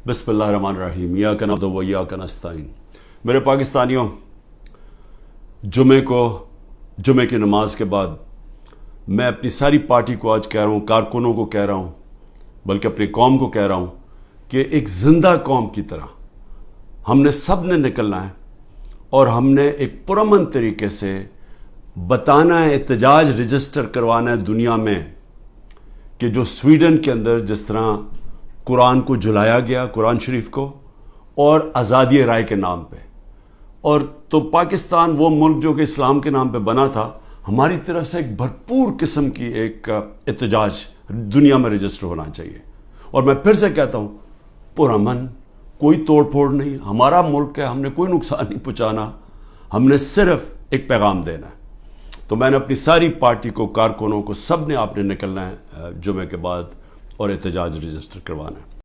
बिस्मिल्लाहिर्रहमानिर्रहीम इय्याका नअब्दु व इय्याका नस्तईन। मेरे पाकिस्तानियों, जुमे की नमाज के बाद मैं अपनी सारी पार्टी को आज कह रहा हूँ, कारकुनों को कह रहा हूँ, बल्कि अपनी कौम को कह रहा हूँ कि एक जिंदा कौम की तरह हमने सब ने निकलना है और हमने एक पुरअमन तरीके से बताना है, एहतजाज रजिस्टर करवाना है दुनिया में कि जो स्वीडन के अंदर जिस तरह कुरान को जलाया गया, कुरान शरीफ को, और आज़ादी राय के नाम पे, और तो पाकिस्तान वो मुल्क जो कि इस्लाम के नाम पे बना था, हमारी तरफ से एक भरपूर किस्म की एक एहतजाज दुनिया में रजिस्टर होना चाहिए। और मैं फिर से कहता हूँ, पुरअमन, कोई तोड़ फोड़ नहीं, हमारा मुल्क है, हमने कोई नुकसान नहीं पहुँचाना, हमने सिर्फ एक पैगाम देना है। तो मैंने अपनी सारी पार्टी को, कारकुनों को, सब ने आपने निकलना है जुमे के बाद और एहतजाज रजिस्टर करवाना है।